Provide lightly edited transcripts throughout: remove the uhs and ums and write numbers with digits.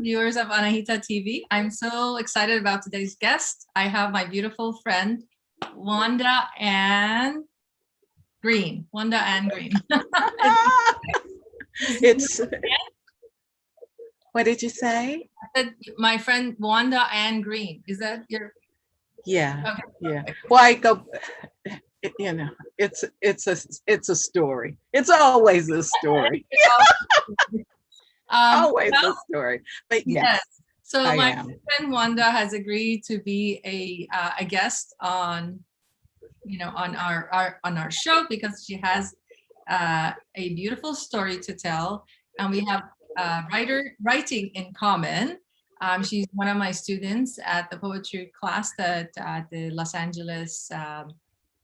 Viewers of Anahita TV. I'm so excited about today's guest. I have my beautiful friend, Wanda and Green. Wanda and Green. It's, what did you say? My friend Wanda and Green. Is that your? Yeah, Okay. yeah. Well, I go, it's a story. It's always a story. Always a story. But yes, So I my am. friend Wanda has agreed to be a guest on, on our show because she has a beautiful story to tell, and we have writing in common. She's one of my students at the poetry class at the Los Angeles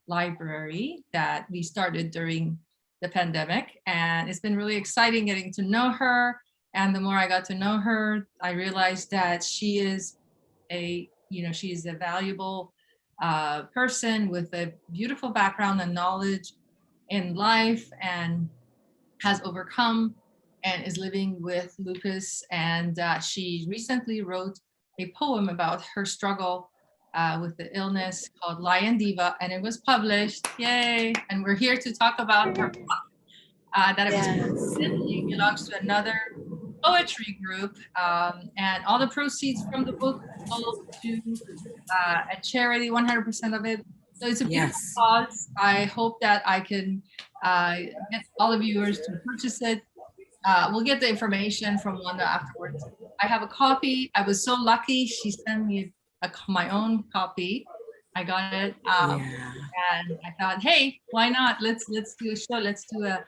library that we started during the pandemic, and it's been really exciting getting to know her. And the more I got to know her, I realized that she is she's a valuable person with a beautiful background and knowledge in life, and has overcome and is living with lupus. And she recently wrote a poem about her struggle with the illness called Lion Diva, and it was published. Yay! And we're here to talk about her book that it was belongs to another poetry group, and all the proceeds from the book go to a charity, 100% of it. So it's a beautiful cause. I hope that I can get all the viewers to purchase it. We'll get the information from Wanda afterwards. I have a copy. I was so lucky. She sent me my own copy. I got it, and I thought, hey, why not? Let's do a show. Let's do a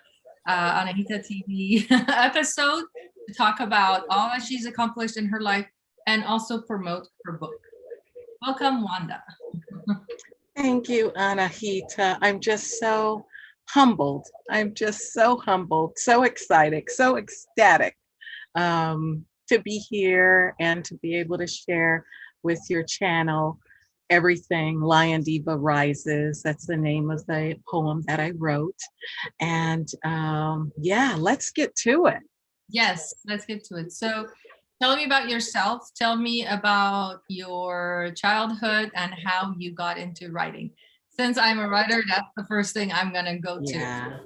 Anahita TV episode to talk about all that she's accomplished in her life and also promote her book. Welcome, Wanda. Thank you, Anahita. I'm just so humbled. I'm just so humbled, so excited, so ecstatic to be here and to be able to share with your channel everything Lion Diva Rises. That's the name of the poem that I wrote. And yeah, let's get to it. Yes, let's get to it. So tell me about yourself. Tell me about your childhood and how you got into writing. Since I'm a writer, that's the first thing I'm gonna go to.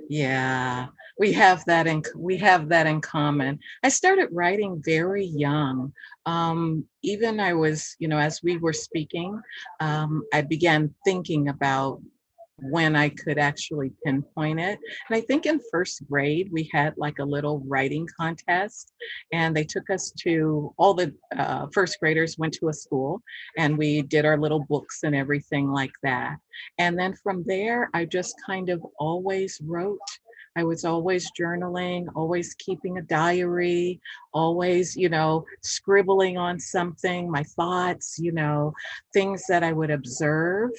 Yeah, we have that in common. I started writing very young. Even I was, as we were speaking, I began thinking about when I could actually pinpoint it. And I think in first grade, we had like a little writing contest, and they took us to, all the first graders went to a school, and we did our little books and everything like that. And then from there, I just kind of always wrote. I was always journaling, always keeping a diary, always, scribbling on something, my thoughts, things that I would observe,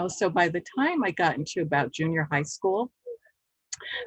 So by the time I got into about junior high school,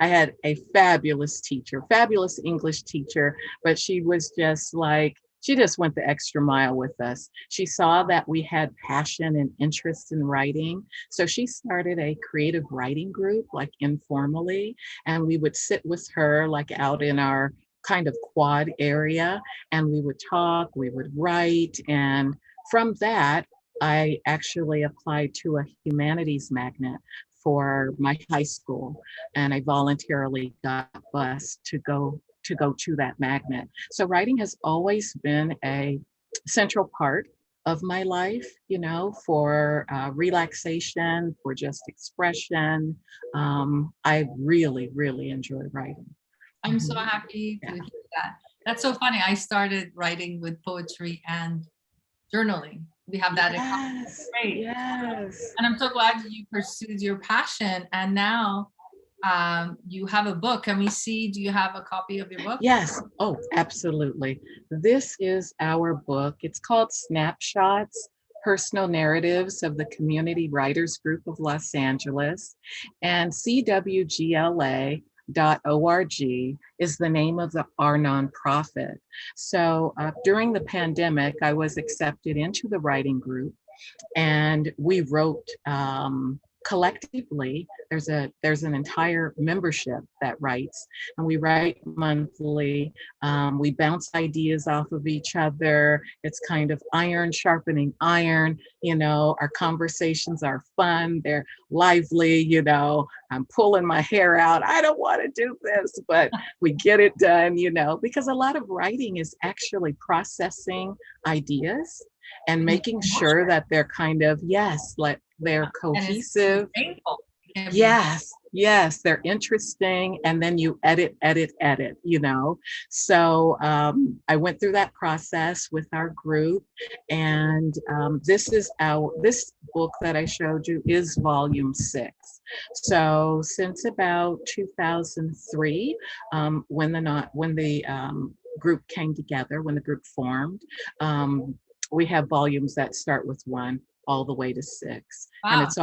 I had a fabulous teacher, fabulous English teacher, but she was just like, she just went the extra mile with us. She saw that we had passion and interest in writing. So she started a creative writing group, like informally, and we would sit with her like out in our kind of quad area, and we would talk, we would write. And from that, I actually applied to a humanities magnet for my high school, and I voluntarily got bused to that magnet. So writing has always been a central part of my life, for relaxation, for just expression. I really, really enjoy writing. I'm so happy to hear that. That's so funny. I started writing with poetry and journaling. We have that in common. Great. Yes. And I'm so glad you pursued your passion. And now you have a book. Can we see? Do you have a copy of your book? Yes. Oh, absolutely. This is our book. It's called Snapshots, Personal Narratives of the Community Writers Group of Los Angeles. And CWGLA.org is the name of our nonprofit. So during the pandemic, I was accepted into the writing group, and we wrote collectively, there's an entire membership that writes, and we write monthly. We bounce ideas off of each other. It's kind of iron sharpening iron. Our conversations are fun. They're lively. I'm pulling my hair out. I don't want to do this, but we get it done. Because a lot of writing is actually processing ideas and making sure that they're kind of, yes, like they're cohesive. Painful. Yes, they're interesting. And then you edit. So I went through that process with our group. And this book that I showed you is volume 6. So since about 2003, when the group came together, when the group formed, we have volumes that start with 1 all the way to 6. Wow. And it's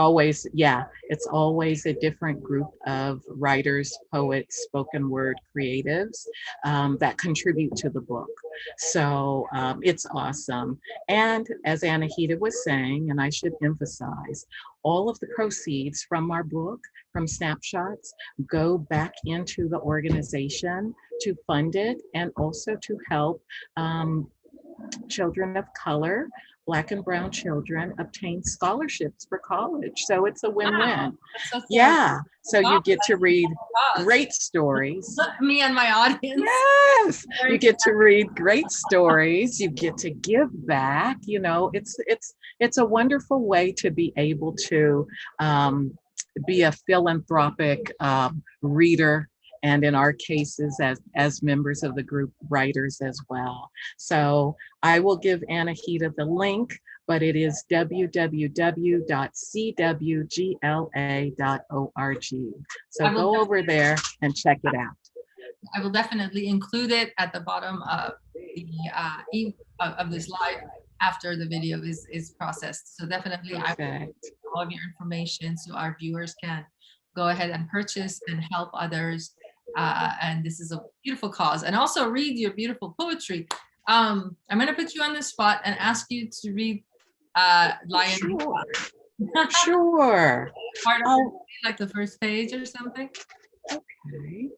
always a different group of writers, poets, spoken word creatives that contribute to the book. So it's awesome. And as Anahita was saying, and I should emphasize, all of the proceeds from our book, from Snapshots, go back into the organization to fund it and also to help children of color, Black and brown children, obtain scholarships for college. So it's a win-win. Wow. So yeah. So you get to read great stories. Me and my audience. Yes. You get to read great stories. You get to give back. It's a wonderful way to be able to be a philanthropic reader, and in our cases as members of the group, writers as well. So I will give Anahita the link, but it is www.cwgla.org. So go over there and check it out. I will definitely include it at the bottom of the of this live after the video is processed. So definitely I will all of your information so our viewers can go ahead and purchase and help others. And this is a beautiful cause. And also read your beautiful poetry. I'm going to put you on the spot and ask you to read Lion Diva. Sure. Part of it, like the first page or something. Okay.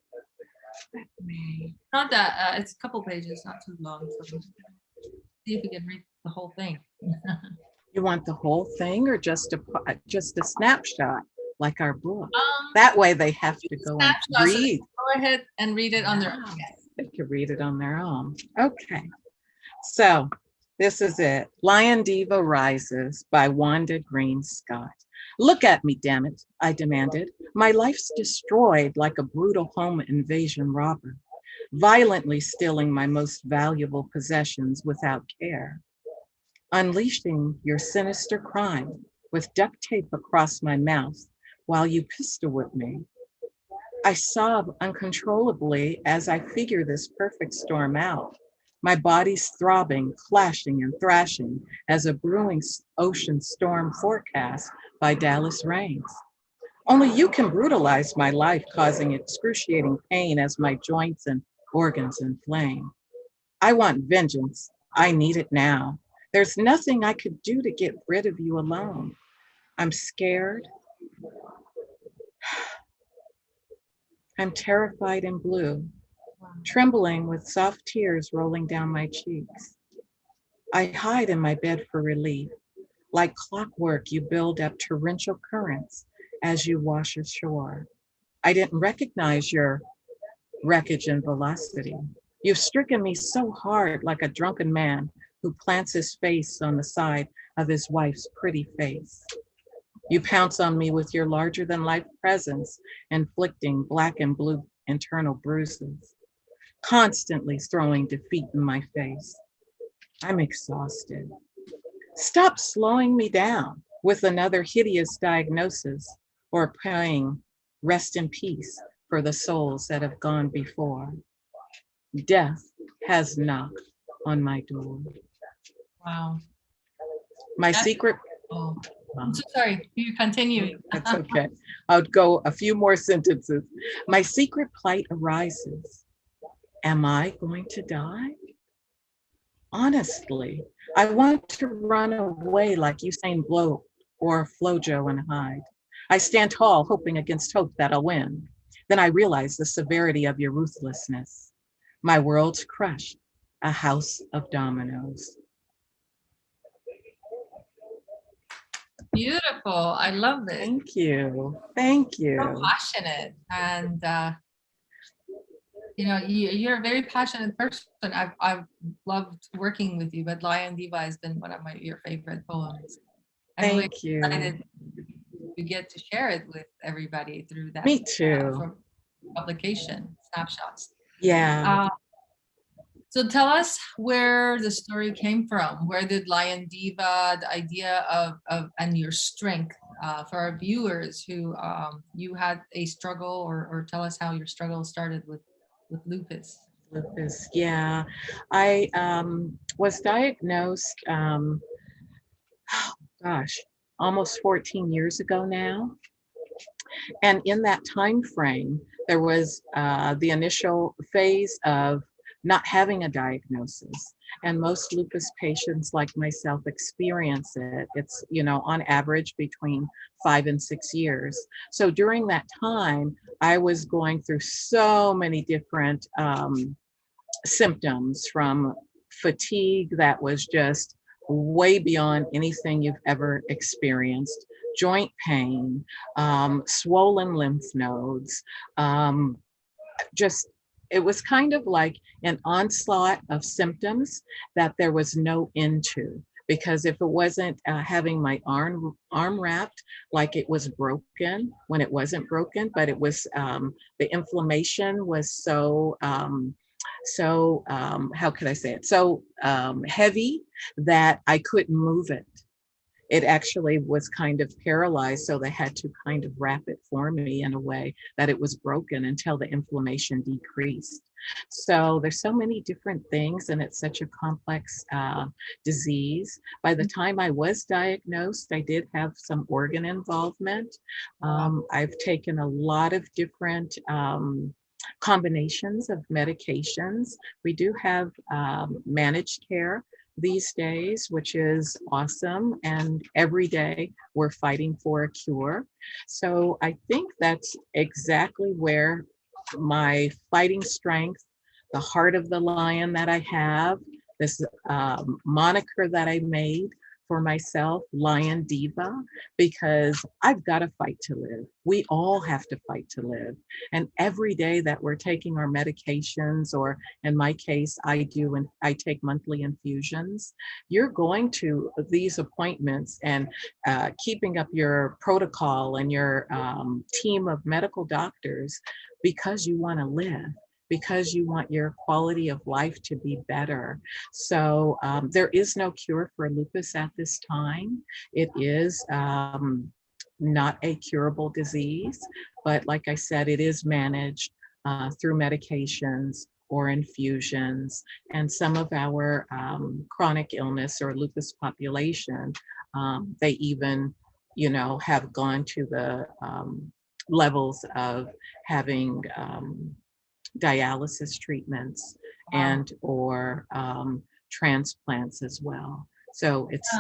Let me. Not that it's a couple pages, not too long. So see if we can read the whole thing. You want the whole thing or just a snapshot? Like our book. That way they have to go and read. Go ahead and read it on their own. They can read it on their own. Okay. So this is it. Lion Diva Rises by Wanda Green Scott. Look at me, damn it, I demanded. My life's destroyed like a brutal home invasion robber, violently stealing my most valuable possessions without care. Unleashing your sinister crime with duct tape across my mouth while you pistol whip me. I sob uncontrollably as I figure this perfect storm out. My body's throbbing, clashing, and thrashing as a brewing ocean storm forecast by Dallas rains. Only you can brutalize my life, causing excruciating pain as my joints and organs inflame. I want vengeance. I need it now. There's nothing I could do to get rid of you alone. I'm scared. I'm terrified and blue, trembling with soft tears rolling down my cheeks. I hide in my bed for relief. Like clockwork, you build up torrential currents as you wash ashore. I didn't recognize your wreckage and velocity. You've stricken me so hard like a drunken man who plants his face on the side of his wife's pretty face. You pounce on me with your larger-than-life presence, inflicting black and blue internal bruises, constantly throwing defeat in my face. I'm exhausted. Stop slowing me down with another hideous diagnosis or praying, rest in peace for the souls that have gone before. Death has knocked on my door. Wow. My secret. Oh. I'm so sorry. You continue. That's okay. I'll go a few more sentences. My secret plight arises. Am I going to die? Honestly, I want to run away like Usain Bolt or Flojo and hide. I stand tall, hoping against hope that I'll win. Then I realize the severity of your ruthlessness. My world's crushed, a house of dominoes. Beautiful. I love it. Thank you. Thank So you. passionate. And you know, you're a very passionate person. I've loved working with you, but Lion Diva has been one of your favorite poems. I'm really Thank you. excited to get to share it with everybody through that Me too. from publication, Snapshots. Yeah. So tell us where the story came from. Where did Lion Diva, the idea of and your strength for our viewers who you had a struggle, or tell us how your struggle started with lupus. Lupus. Yeah. I was diagnosed, gosh, almost 14 years ago now. And in that time frame, there was the initial phase of not having a diagnosis. And most lupus patients like myself experience it. It's, you know, on average between 5 and 6 years. So during that time, I was going through so many different symptoms, from fatigue that was just way beyond anything you've ever experienced, joint pain, swollen lymph nodes, just, it was kind of like an onslaught of symptoms that there was no end to. Because if it wasn't having my arm wrapped like it was broken when it wasn't broken, but it was, the inflammation was so, how could I say it? So heavy that I couldn't move it. It actually was kind of paralyzed, so they had to kind of wrap it for me in a way that it was broken until the inflammation decreased. So there's so many different things, and it's such a complex disease. By the time I was diagnosed, I did have some organ involvement. I've taken a lot of different combinations of medications. We do have managed care these days, which is awesome. And every day we're fighting for a cure. So I think that's exactly where my fighting strength, the heart of the lion that I have, this moniker that I made for myself, Lion Diva, because I've got to fight to live. We all have to fight to live. And every day that we're taking our medications, or in my case, I take monthly infusions, you're going to these appointments and keeping up your protocol and your team of medical doctors because you want to live, because you want your quality of life to be better. So there is no cure for lupus at this time. It is not a curable disease, but like I said, it is managed through medications or infusions. And some of our chronic illness or lupus population, they even, you know, have gone to the levels of having dialysis treatments and or transplants as well. So it's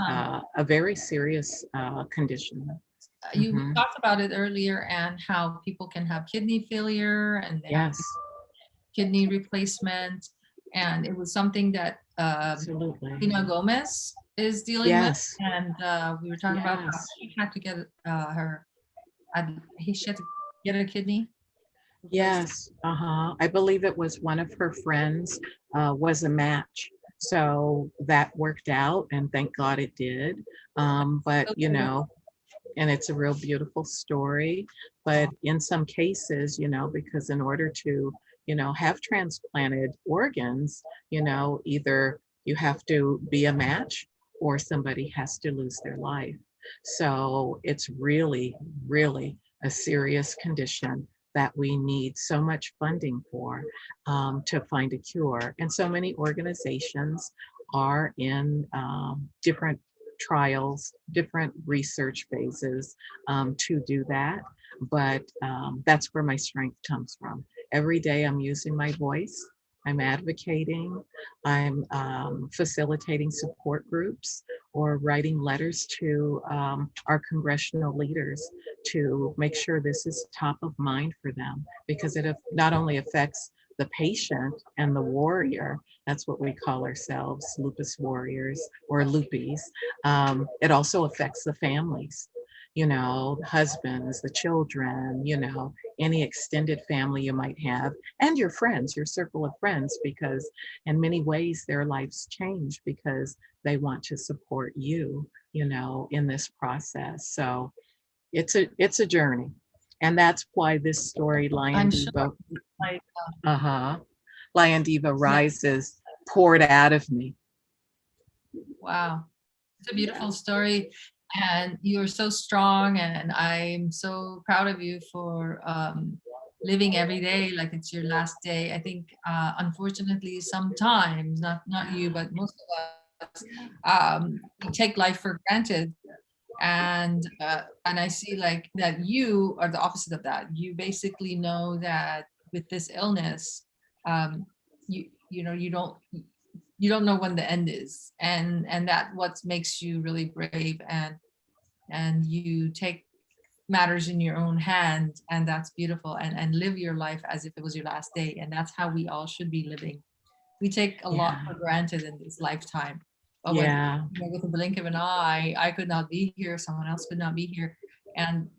a very serious condition. You talked about it earlier, and how people can have kidney failure and they have Yes, kidney replacement. And it was something that absolutely. Tina Gomez is dealing Yes, with. And we were talking about how yes, she had to get she had to get a kidney replaced. yes. I believe it was one of her friends was a match. So that worked out, and thank God it did. But, So you beautiful. know, and it's a real beautiful story. But in some cases, you know, because in order to, you know, have transplanted organs, you know, either you have to be a match or somebody has to lose their life. So it's really, really a serious condition that we need so much funding for to find a cure. And so many organizations are in different trials, different research phases to do that. But that's where my strength comes from. Every day I'm using my voice, I'm advocating, I'm facilitating support groups or writing letters to our congressional leaders to make sure this is top of mind for them, because it not only affects the patient and the warrior, that's what we call ourselves, Lupus Warriors or Lupies. It also affects the families, you know, the husbands, the children, you know, any extended family you might have, and your friends, your circle of friends, because in many ways their lives change because they want to support you, you know, in this process. So it's a journey. And that's why this story, Lion I'm sure. Diva, Like, Lion Diva yeah. Rises, poured out of me. Wow. It's a beautiful story. And you're so strong. And I'm so proud of you for living every day like it's your last day. I think, unfortunately, sometimes, not you, but most of us, we take life for granted. And I see like that you are the opposite of that. You basically know that with this illness, um, you know you don't know when the end is, and that what makes you really brave, and you take matters in your own hand, and that's beautiful, and live your life as if it was your last day, and that's how we all should be living. We take a lot Yeah, for granted in this lifetime, but with, yeah, you know, with a blink of an eye, I could not be here, someone else could not be here, and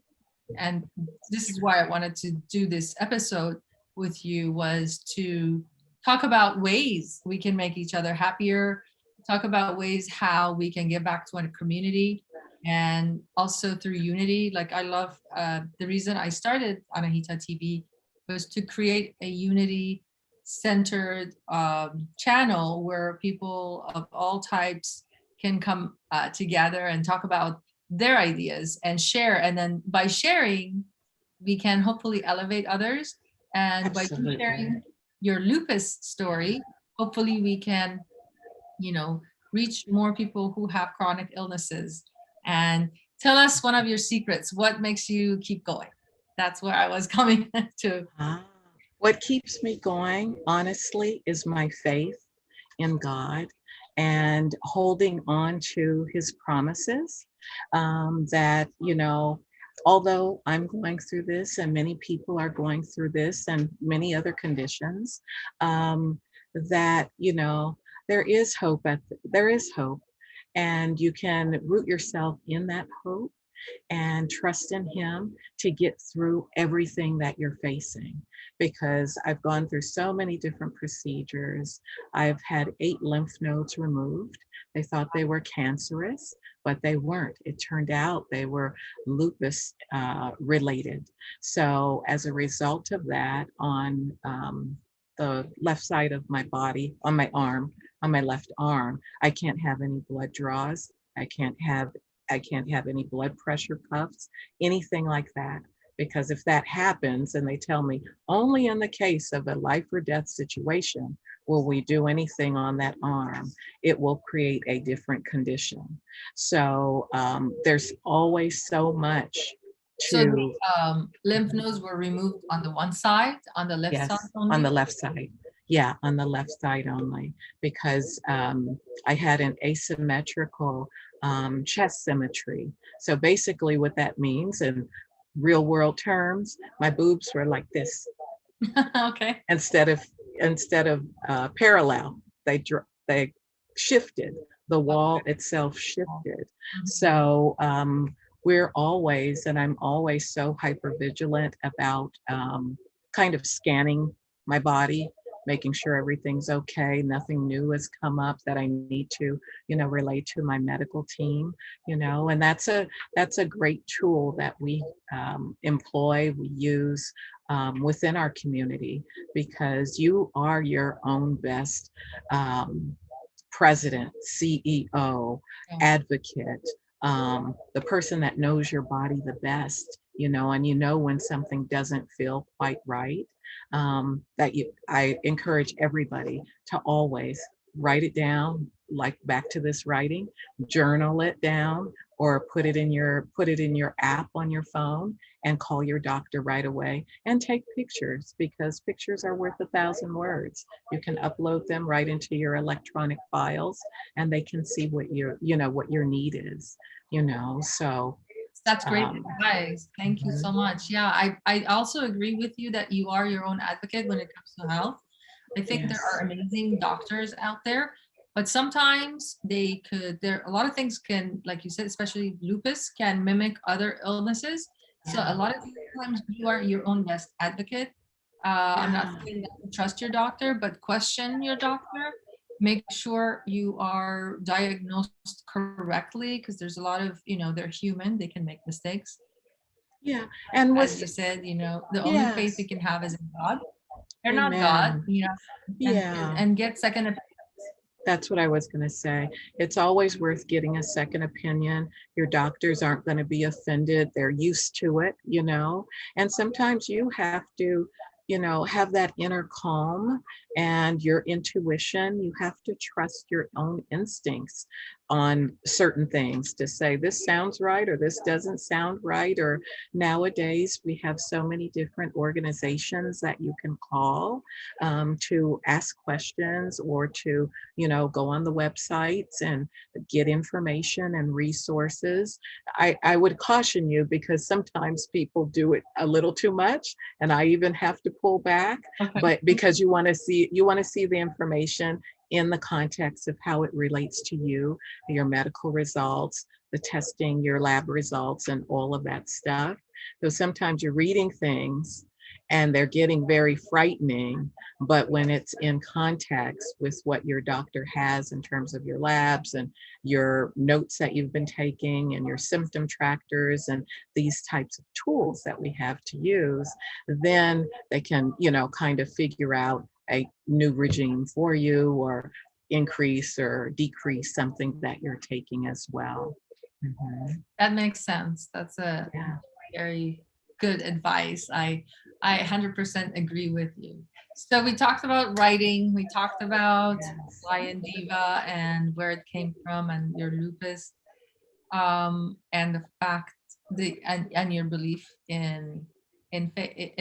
and this is why I wanted to do this episode with you, was to talk about ways we can make each other happier, talk about ways how we can give back to our community, and also through unity. Like, I love, the reason I started Anahita TV was to create a unity centered channel where people of all types can come together and talk about their ideas and share. And then by sharing, we can hopefully elevate others. And by you absolutely. sharing your lupus story, hopefully we can, you know, reach more people who have chronic illnesses. And tell us one of your secrets. What makes you keep going? That's where I was coming to. Ah, what keeps me going, honestly, is my faith in God and holding on to his promises. That, you know, although I'm going through this and many people are going through this and many other conditions, that, you know, there is hope there is hope, and you can root yourself in that hope and trust in him to get through everything that you're facing. Because I've gone through so many different procedures. I've had 8 lymph nodes removed. They thought they were cancerous, but they weren't. It turned out they were lupus related. So as a result of that, on the left side of my body, on my arm, on my left arm, I can't have any blood draws. I can't have any blood pressure cuffs, anything like that. Because if that happens, and they tell me only in the case of a life or death situation will we do anything on that arm, it will create a different condition. So there's always so much So the to, lymph nodes were removed on the one side, on the left side yes, on only? the left side. Yeah, on the left side only, because I had an asymmetrical chest symmetry. So basically what that means in real world terms, my boobs were like this Okay. instead of parallel. They shifted. The wall itself shifted. Mhm. So we're always, and I'm always so hyper vigilant about kind of scanning my body, making sure everything's okay, nothing new has come up that I need to, you know, relate to my medical team, you know. And that's a great tool that we employ, we use within our community, because you are your own best president, CEO, Yeah. advocate, the person that knows your body the best, you know. And you know when something doesn't feel quite right. I encourage everybody to always write it down, like back to this writing, journal it down, or put it in your app on your phone and call your doctor right away and take pictures, because pictures are worth 1,000 words. You can upload them right into your electronic files and they can see what what your need is, so That's great um, advice. Thank you so much. Yeah, I also agree with you that you are your own advocate when it comes to health. I think there yes. are amazing doctors out there, but sometimes there a lot of things can, like you said, especially lupus, can mimic other illnesses. So a Yeah. lot of times you are your own best advocate. I'm not Yeah. saying that you trust your doctor, but question your doctor. Make sure you are diagnosed correctly, because there's a lot of, they're human, they can make mistakes. Yeah. And As with you said, the only faith we yes. can have is in God. They're not God, Amen. Yeah. and get second opinion. That's what I was going to say. It's always worth getting a second opinion. Your doctors aren't going to be offended. They're used to it. And sometimes you have to, have that inner calm and your intuition. You have to trust your own instincts on certain things to say, this sounds right or this doesn't sound right. Or nowadays, we have so many different organizations that you can call to ask questions or to go on the websites and get information and resources. I would caution you because sometimes people do it a little too much, and I even have to pull back, Okay. but because you want to see the information in the context of how it relates to you, your medical results, the testing, your lab results, and all of that stuff. So sometimes you're reading things and they're getting very frightening, but when it's in context with what your doctor has in terms of your labs and your notes that you've been taking and your symptom trackers and these types of tools that we have to use, then they can, kind of figure out a new regime for you or increase or decrease something that you're taking as well. Mhm. That makes sense. That's a Yeah. very good advice. I 100% agree with you. So we talked about writing, we talked about Yes. Lion Diva and where it came from and your lupus, and the fact and your belief in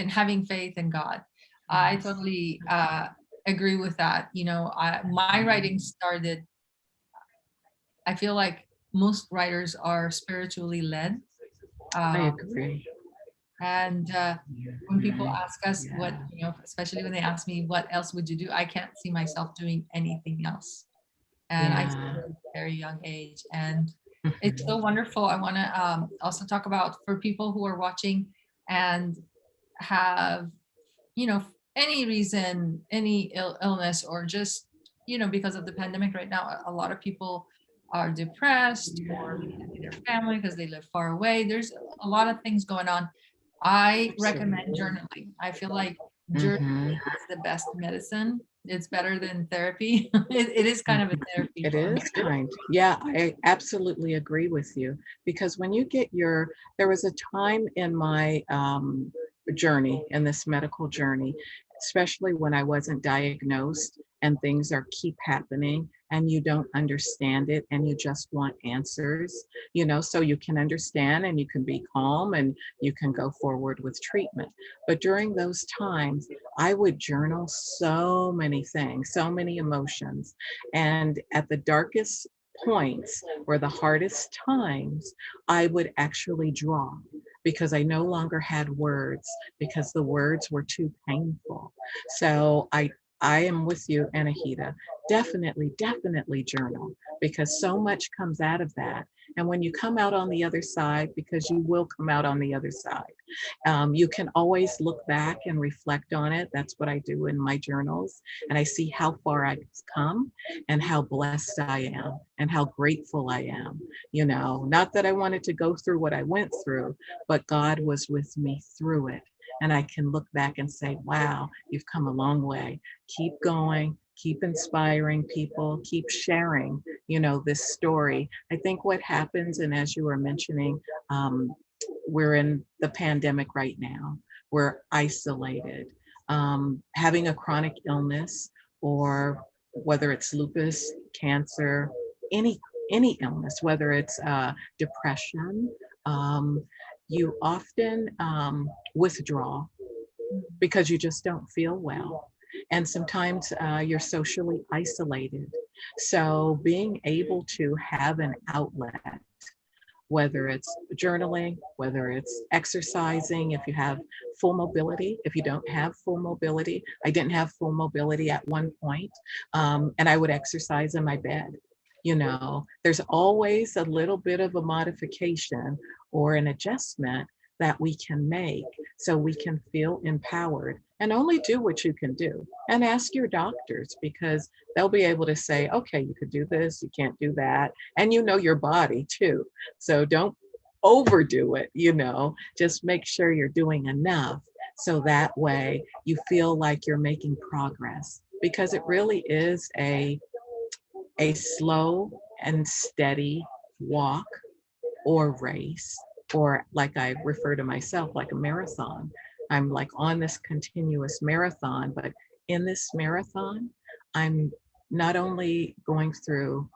having faith in God. I Yes. totally agree with that. My writing started, I feel like most writers are spiritually led. I Um, agree. and when people ask us what, Yeah. especially when they ask me, what else would you do? I can't see myself doing anything else. And I Yeah. started at a very young age. And it's so Mhm. wonderful. I want to also talk about, for people who are watching and have, you know, any reason, any illness, or just, because of the pandemic right now, a lot of people are depressed, or they can't see their family because they live far away. There's a lot of things going on. I recommend Absolutely. journaling. I feel like journaling Mhm. is the best medicine. It's better than therapy. It is kind of a Mhm. therapy It for me. is kind. Yeah, I absolutely agree with you because when you get there was a time in my journey, in this medical journey, especially when I wasn't diagnosed and things keep happening and you don't understand it and you just want answers, so you can understand and you can be calm and you can go forward with treatment. But during those times, I would journal so many things, so many emotions. And at the darkest points or the hardest times, I would actually draw because I no longer had words because the words were too painful. So I am with you, Anahita. Definitely, definitely journal because so much comes out of that. And when you come out on the other side, because you will come out on the other side, you can always look back and reflect on it. That's what I do in my journals. And I see how far I've come and how blessed I am and how grateful I am. Not that I wanted to go through what I went through, but God was with me through it. And I can look back and say, wow, you've come a long way. Keep going, keep inspiring people, keep sharing, this story. I think what happens, and as you were mentioning, we're in the pandemic right now. We're isolated. Having a chronic illness, or whether it's lupus, cancer, any any illness, whether it's depression, um, you often withdraw because you just don't feel well. And sometimes you're socially isolated. So being able to have an outlet, whether it's journaling, whether it's exercising, if you have full mobility, if you don't have full mobility. I didn't have full mobility at one point, and I would exercise in my bed. You know, there's always a little bit of a modification or an adjustment that we can make so we can feel empowered, and only do what you can do. And ask your doctors, because they'll be able to say, okay, you could do this, you can't do that. And you know your body too. So don't overdo it, you know, just make sure you're doing enough so that way you feel like you're making progress, because it really is a slow and steady walk or race, or like I refer to myself, like a marathon. I'm like on this continuous marathon, but in this marathon, I'm not only going through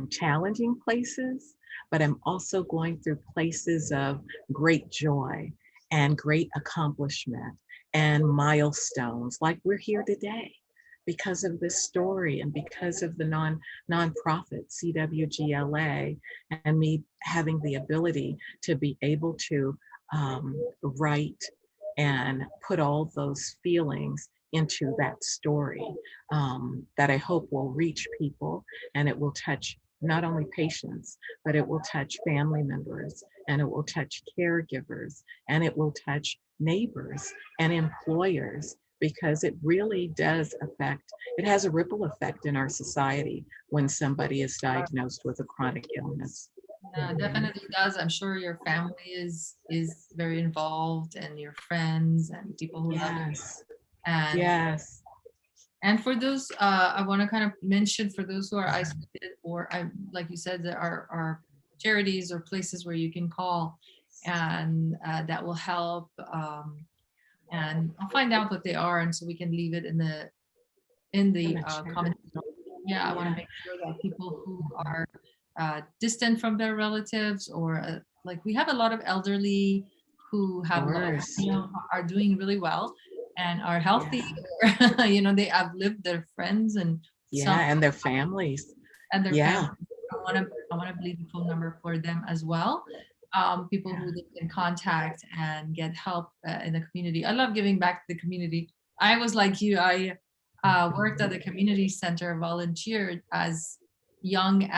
challenging places, but I'm also going through places of great joy and great accomplishment and milestones, like we're here today because of this story and because of the nonprofit CWGLA, and me having the ability to be able to write and put all those feelings into that story, that I hope will reach people, and it will touch not only patients, but it will touch family members, and it will touch caregivers, and it will touch neighbors and employers, because it really does affect, it has a ripple effect in our society when somebody is diagnosed with a chronic illness. Yeah, definitely does. I'm sure your family is very involved, and your friends and people who love you. Yes, And yes, for those, I want to kind of mention, for those who are isolated, or like you said, there are charities or places where you can call, and that will help. And I'll find out what they are, and so we can leave it in the in the chat. comment. Yeah, I want to Yeah, make sure that people who are distant from their relatives, or like we have a lot of elderly who of have course. are doing really well and are healthy, Yeah, or they outlived their friends and some, yeah, and their families. and their Yeah, families. I want to leave a phone number for them as well. People yeah. who they can contact and get help in the community. I love giving back to the community. I was like you. I worked at the community center, volunteered as young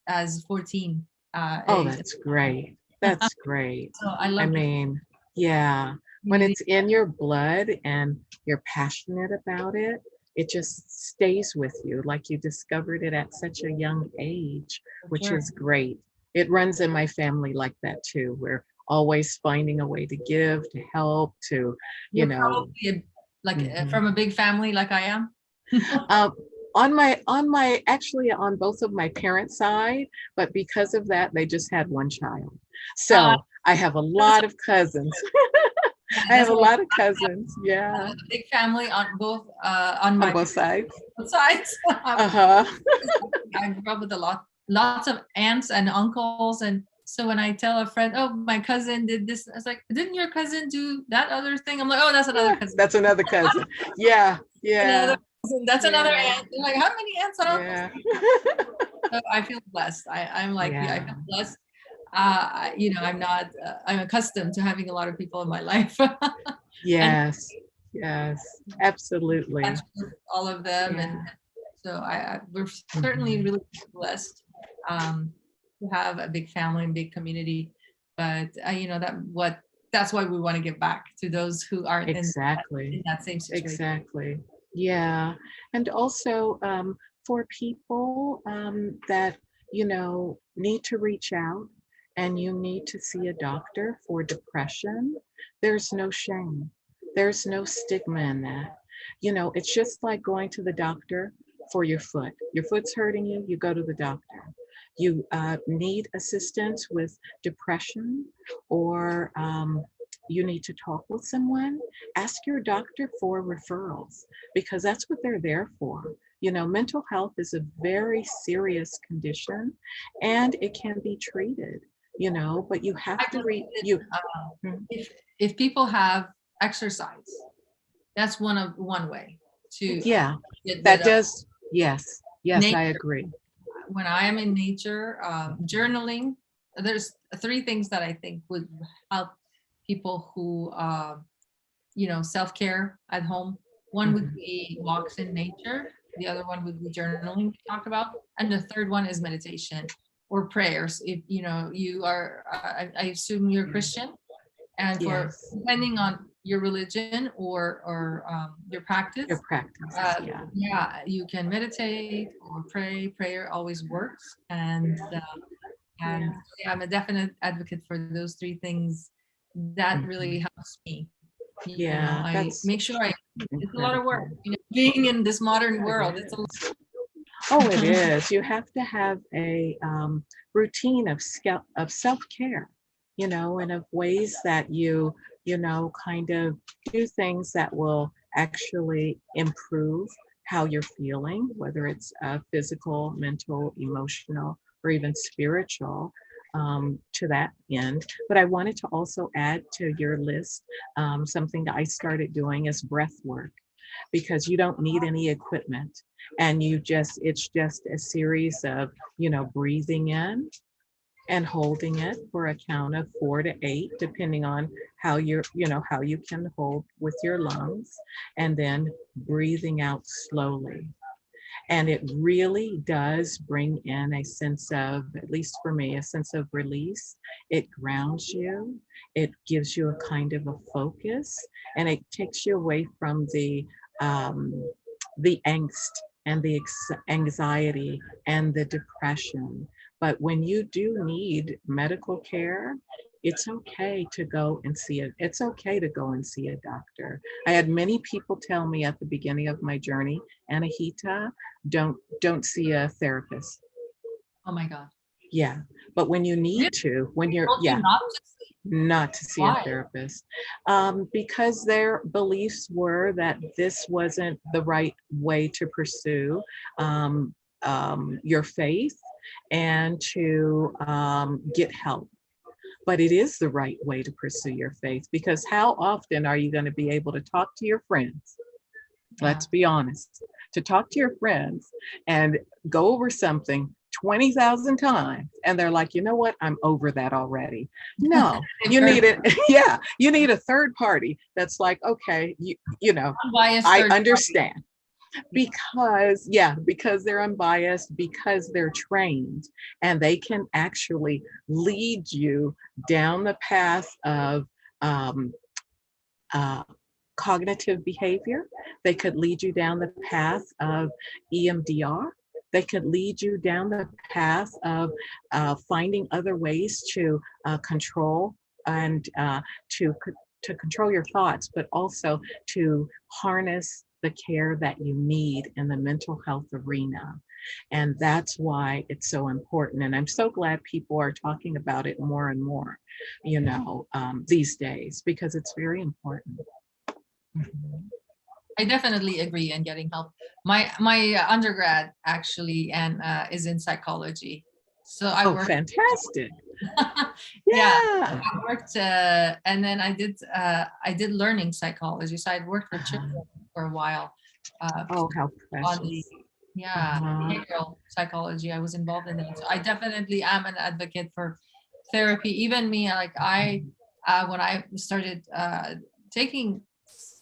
as 14 Oh, age. that's great. That's great. So I I love giving mean, yeah, when community. it's in your blood and you're passionate about it, it just stays with you. Like you discovered it at such a young age, For which sure. is great. It runs in my family like that too. We're always finding a way to give, to help, to, you You're know. probably Mhm. from a big family like I am. Um, on my actually on both of my parents' side, but because of that, they just had one child. Uh, So I have a that's, lot of cousins. yeah, I have that's a like lot of cousins. Yeah, a big family on both on on my both sides. sides. Uh-huh. I grew up with lots of aunts and uncles, and so when I tell a friend, "Oh, my cousin did this," I was like, "Didn't your cousin do that other thing?" I'm like, "Oh, that's another Yeah, cousin. that's another cousin. Yeah, Another yeah, cousin. That's another yeah, aunt." They're like, "How many aunts and uncles?" yeah. So I feel blessed. I'm like you. I Yeah. feel blessed. I'm not. I'm accustomed to having a lot of people in my life, and Yes. Yes. touch Absolutely. with all of them, and Yeah. so we're certainly Mhm. really blessed to have a big family and big community. But that's why we want to give back to those who aren't Exactly. in that same situation. Exactly. Yeah. And also for people that, need to reach out and you need to see a doctor for depression, there's no shame. There's no stigma in that. It's just like going to the doctor for your foot. Your foot's hurting you, you go to the doctor. You need assistance with depression, or you need to talk with someone, ask your doctor for referrals, because that's what they're there for. You know, mental health is a very serious condition and it can be treated, you know, but you have I to believe you. that if people have exercise, that's one way to Yeah, get rid that of does. Yes, yes, I nature. agree. When I am in nature, journaling, there's three things that I think would help people who, self-care at home. One would Mhm. be walks in nature. The other one would be journaling we talked about. And the third one is meditation or prayers. If you are, I assume you're Christian, and for Yes, depending on your religion or your your practice, practice. Yeah. yeah, you can meditate or pray. Prayer always works, and Yeah. yeah, I'm a definite advocate for those three things. That really Mhm. helps me. Yeah, I that's make sure it's a lot of work. incredible. Being in this modern It world, it's a lot. is. Oh, it is. You have to have a routine of self-care, you know, and of ways that you know, kind of do things that will actually improve how you're feeling, whether it's physical, mental, emotional, or even spiritual. To that end. But I wanted to also add to your list something that I started doing is breath work because you don't need any equipment and it's just a series of, you know, breathing in and holding it for a count of 4 to 8, depending on how how you can hold with your lungs, and then breathing out slowly. And it really does bring in a sense of, at least for me, a sense of release. It grounds you, it gives you a kind of a focus, and it takes you away from um, the angst and the anxiety and the depression. But when you do need medical care, it's okay to go and see a doctor. I had many people tell me at the beginning of my journey, Anahita, don't see a therapist. Oh my God. Yeah. But when you Really? need to, when They you're, told you yeah, not to sleep? not to see a Why? therapist, because their beliefs were that this wasn't the right way to pursue um, your faith and to get help. But it is the right way to pursue your faith because how often are you going to be able to talk to your friends? Yeah. Let's be honest, to talk to your friends and go over something 20,000 times and they're like, you know what, I'm over that already. No, They've you heard need it. Yeah, you need a third party that's like, okay, you know, unbiased I third party. understand because yeah, because they're unbiased, because they're trained and they can actually lead you down the path of um, uh, cognitive behavior. They could lead you down the path of EMDR. They could lead you down the path of finding other ways to control and to control your thoughts, but also to harness the care that you need in the mental health arena. And that's why it's so important. And I'm so glad people are talking about it more and more, you know, these days, because it's very important. Mhm. I definitely agree in getting help. My undergrad actually and is in psychology, so I Oh, worked. fantastic. Yeah, Yeah. I worked, and then I did learning psychology. So I'd worked with Uh-huh. children for a while. Uh, Oh, how on the precious. yeah Uh-huh. behavioral psychology. I was involved in that, so I definitely am an advocate for therapy. Even me, like when I started taking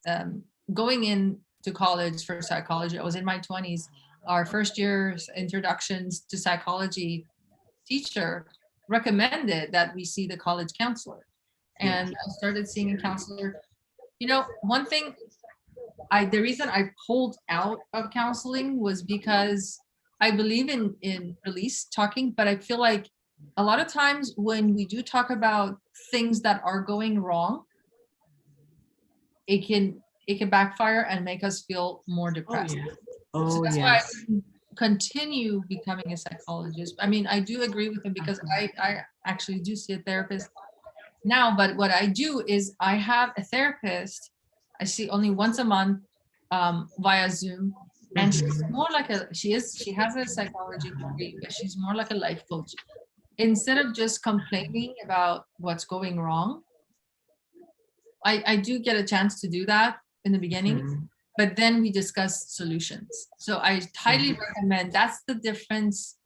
um, going into college for psychology, I was in my 20s. Our first year's introductions to psychology teacher recommended that we see the college counselor, Yeah. and I started seeing a counselor. One thing, the reason I pulled out of counseling was because I believe in release talking, but I feel like a lot of times when we do talk about things that are going wrong, it can backfire and make us feel more Oh, depressed. yeah. So Oh, that's why I yes. didn't continue becoming a psychologist. I mean, I do agree with him because Uh-huh. I actually do see a therapist now, but what I do is I have a therapist I see only once a month via Zoom. And she's Mhm. more like she has a psychology degree, but she's more like a life coach. Instead of just complaining about what's going wrong, I do get a chance to do that in the beginning, Mhm. but then we discuss solutions. So I highly Mhm. recommend. That's the difference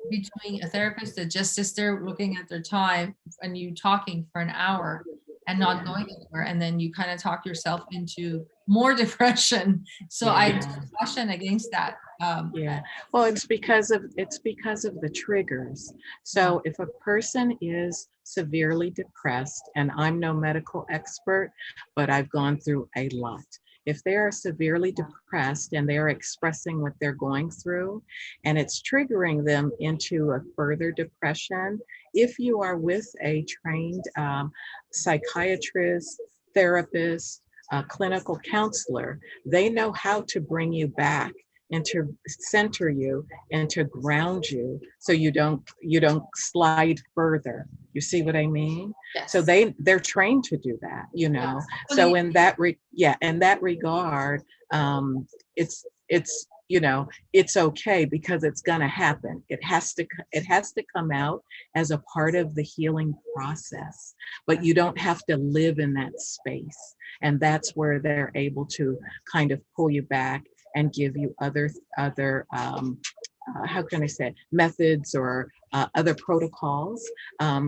between a therapist that just sits there looking at their time and you talking for an hour and not Yeah. going anywhere, and then you kind of talk yourself into more depression. So I do Yeah. caution against that. Yeah. Well, it's because of the triggers. Yeah. So if a person is severely depressed, and I'm no medical expert, but I've gone through a lot. If they are severely depressed and they're expressing what they're going through, and it's triggering them into a further depression, if you are with a trained psychiatrist, therapist, clinical counselor, they know how to bring you back and to center you and to ground you so you don't slide further. You see what I mean? So Yes. they're trained to do that, you Yeah. know. So Fully. in that regard, it's it's okay because it's going to happen. It has to come out as a part of the healing process, but you don't have to live in that space. And that's where they're able to kind of pull you back and give you other how can I say it, methods or other protocols,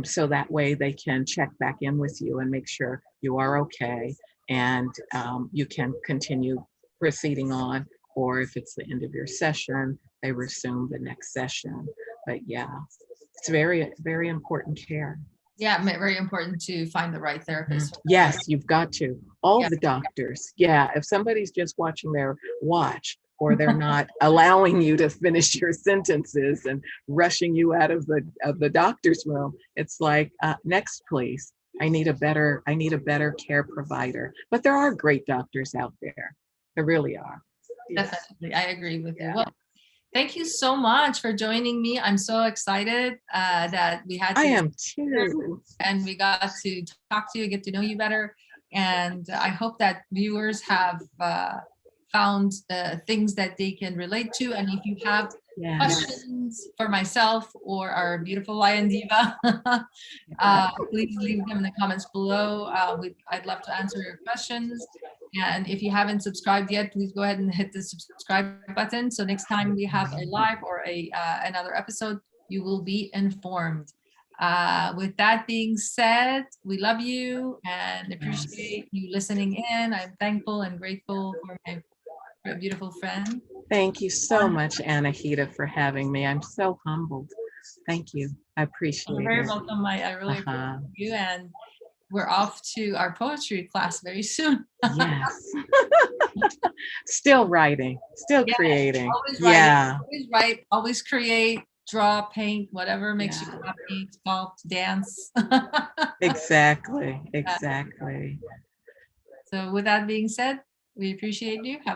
so that way they can check back in with you and make sure you are okay, and you can continue proceeding on. Or if it's the end of your session, they resume the next session. But yeah, it's very, very important care. Yeah, very important to find the right Mhm. therapist for that. Yes, you've got to. All Yeah. the doctors. Yeah, if somebody's just watching their watch, or they're not allowing you to finish your sentences and rushing you out of the doctor's room, it's like, next, please. I need a better care provider. But there are great doctors out there. There really are. Yeah. Definitely. I agree with you. Yeah. Well, thank you so much for joining me. I'm so excited that we had I this am too. and we got to talk to you, get to know you better. And I hope that viewers have found things that they can relate to. And if you have Yes. questions for myself or our beautiful Lion Diva, please leave them in the comments below. I'd love to answer your questions. And if you haven't subscribed yet, please go ahead and hit the subscribe button. So next time we have a live or another episode, you will be informed. With that being said, we love you and appreciate you listening in. I'm thankful and grateful for my beautiful friend. Thank you so much, Anahita, for having me. I'm so humbled. Thank you. I You're appreciate very it. welcome. I really appreciate Uh-huh. you. And we're off to our poetry class very soon. Yes. Still writing, still Yeah, creating. always writing, Yeah. always write, always create, draw, paint, whatever makes you Yeah. happy, sculpt, dance. Exactly. Exactly. So with that being said, we appreciate you. Have